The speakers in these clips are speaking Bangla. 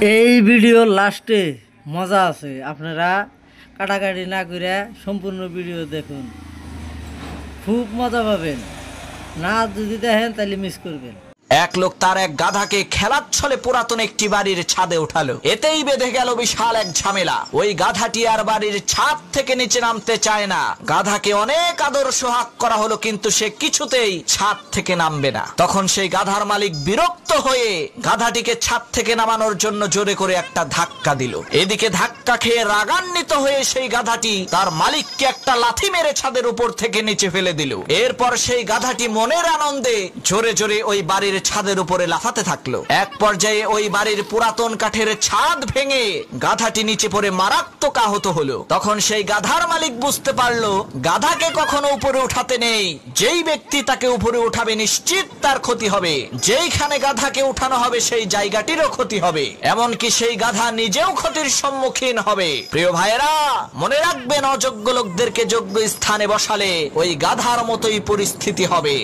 এই ভিডিওর লাস্টে মজা আছে, আপনারা কাটাকাটি না করে সম্পূর্ণ ভিডিও দেখুন, খুব মজা পাবেন। না যদি দেখেন তাহলে মিস করবেন। এক লোক তার এক গাধাকে খেলার ছলে পুরাতন একটি বাড়ির ছাদে উঠালো। এতেই বেঁধে গেল বিশাল এক ঝামেলা। ওই গাধাটি আর বাড়ির ছাদ থেকে নিচে নামতে চায় না। গাধাকে অনেক আদর সোহাগ করা হলো, কিন্তু সে কিছুতেই ছাদ থেকে নামবে না। তখন সেই গাধার মালিক বিরক্ত হয়ে গাধাটিকে ছাদ থেকে নামানোর জন্য জোরে করে একটা ধাক্কা দিল। এদিকে ধাক্কা খেয়ে রাগান্বিত হয়ে সেই গাধাটি তার মালিককে একটা লাথি মেরে ছাদের উপর থেকে নিচে ফেলে দিল। এরপর সেই গাধাটি মনের আনন্দে জোরে জোরে ওই বাড়ির ছাদের উপরে লাফাতে থাকলো। এক পর্যায়ে ওই বাড়ির পুরাতন কাঠের ছাদ ভেঙে গাধাটি নিচে পড়ে মারাত্মক আহত হলো। তখন সেই গাধার মালিক বুঝতে পারলো গাধাকে কখনো উপরে উঠাতে নেই। যেই ব্যক্তি তাকে উপরে উঠাবে নিশ্চিত তার ক্ষতি হবে। যেইখানে গাধাকে উঠানো হবে সেই জায়গাটিরও ক্ষতি হবে, এমনকি সেই গাধা নিজেও ক্ষতির সম্মুখীন হবে। প্রিয় ভাইয়েরা, মনে রাখবেন, অযোগ্য লোকদেরকে যোগ্য স্থানে বসালে ওই গাধার মতোই পরিস্থিতি হবে।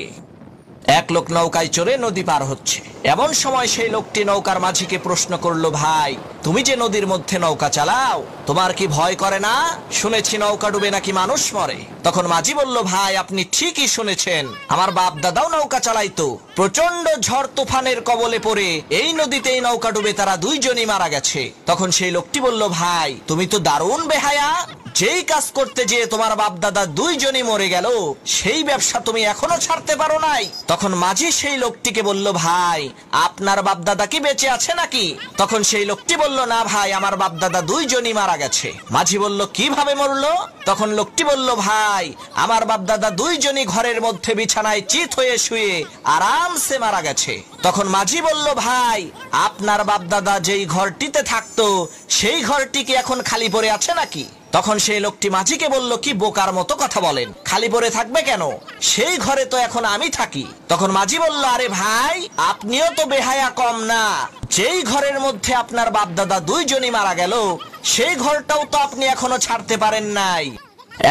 এক লোক নৌকায় চড়ে নদী পার হচ্ছে। এমন সময় সেই লোকটি নৌকার মাঝিকে প্রশ্ন করলো, ভাই, তুমি যে নদীর মধ্যে নৌকা চালাও, তোমার কি ভয় করে না? শুনেছি নৌকা ডুবে নাকি মানুষ মরে। তখন মাঝি বলল, ভাই, আপনি ঠিকই শুনেছেন, আমার বাপ দাদাও নৌকা চালাইতো। প্রচন্ড ঝড় তুফানের কবলে পড়ে এই নদীতেই নৌকা ডুবে তারা দুইজনই মারা গেছে। তখন সেই লোকটি বলল, ভাই, তুমি তো দারুণ বেহায়া। যেই কাজ করতে যেয়ে তোমার বাপ দাদা দুইজনই মরে গেল, সেই ব্যবসা তুমি এখনো ছাড়তে পারো নাই। তখন মাঝি সেই লোকটিকে বলল, ভাই, আপনার বাপ দাদা কি বেঁচে আছে নাকি? তখন সেই লোকটি বলল, না ভাই, আমার বাপ দাদা দুইজনই মারা গেছে। মাঝি বলল, কিভাবে মরলো? তখন লোকটি বলল, ভাই, আমার বাপ দাদা দুইজনই ঘরের মধ্যে বিছানায় চিত হয়ে শুয়ে আরামসে মারা গেছে। তখন মাঝি বলল, ভাই, আপনার বাপ দাদা যেই ঘরটিতে থাকতো সেই ঘরটি কি এখন খালি পড়ে আছে নাকি? তখন সেই লোকটি মাঝিকে বলল, কি বোকার মতো কথা বলেন, খালি পড়ে থাকবে কেন? সেই ঘরে তো এখন আমি থাকি। তখন মাঝি বলল, আরে ভাই, আপনিও তো বেহায়া কম না। যেই ঘরের মধ্যে আপনার বাপ দাদা দুইজনই মারা গেল সেই ঘরটাও তো আপনি এখনো ছাড়তে পারেন নাই।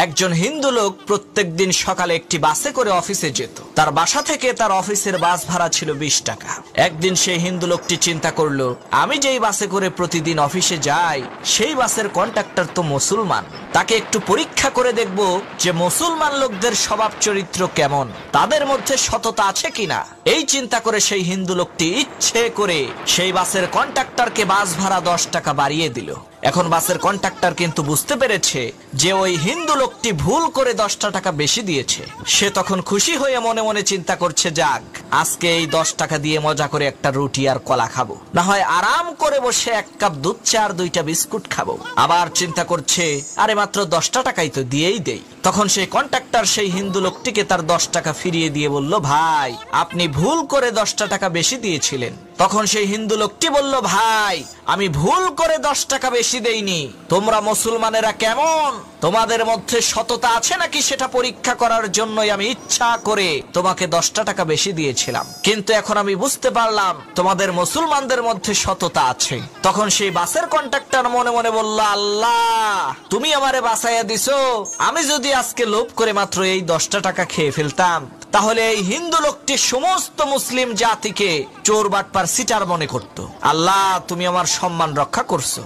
একজন হিন্দু লোক প্রত্যেকদিন সকালে একটি বাসে করে অফিসে যেত। তার বাসা থেকে তার অফিসের বাস ভাড়া ছিল 20 টাকা। একদিন সেই হিন্দু লোকটি চিন্তা করলো, আমি যেই বাসে করে প্রতিদিন অফিসে যাই সেই বাসের কন্ডাক্টর তো মুসলমান, তাকে একটু পরীক্ষা করে দেখব যে মুসলমান লোকদের স্বভাব চরিত্র কেমন, তাদের মধ্যে সততা আছে কিনা। এই চিন্তা করে সেই হিন্দু লোকটি ইচ্ছে করে সেই বাসের কন্ডাক্টরকে বাস ভাড়া 10 টাকা বাড়িয়ে দিল। এখন বাসের কন্ডাক্টর কিন্তু বুঝতে পেরেছে যে ওই হিন্দু লোকটি ভুল করে 10 টাকা বেশি দিয়েছে। সে তখন খুশি হয়ে মনে মনে চিন্তা করছে, যাক, আজকে এই 10 টাকা দিয়ে মজা করে একটা রুটি আর কলা খাবো, না হয় আরাম করে বসে 1 কাপ দুধ চা আর 2টা বিস্কুট খাবো। আবার চিন্তা করছে, আরে মাত্র 10 টাকাই তো, দিয়েই দেই। তখন সেই কন্ডাক্টর সেই হিন্দু লোকটিকে তার 10 টাকা ফিরিয়ে দিয়ে বলল, ভাই, আপনি ভুল করে 10 টাকা বেশি দিয়েছিলেন। তখন সেই হিন্দু লোকটি বলল, ভাই, আমি ভুল করে 10 টাকা বেশি দেইনি। তোমরা মুসলমানেরা কেমন, তোমাদের মধ্যে সততা আছে নাকি সেটা পরীক্ষা করার জন্যই আমি ইচ্ছা করে তোমাকে 10 টাকা বেশি দিয়েছিলাম, কিন্তু এখন আমি বুঝতে পারলাম তোমাদের মুসলমানদের মধ্যে সততা আছে। তখন সেই বাসের কন্ডাক্টর মনে মনে বলল, আল্লাহ, তুমি আমারে বাঁচাইয়া দিছো। আমি যদি আজকে লোভ করে মাত্র এই 10 টাকা খেয়ে ফেলতাম, তাহলে এই হিন্দু লোকটি সমস্ত মুসলিম জাতিকে চোর বাটপার সিটার মনে করত। আল্লাহ, তুমি আমার সম্মান রক্ষা করছো।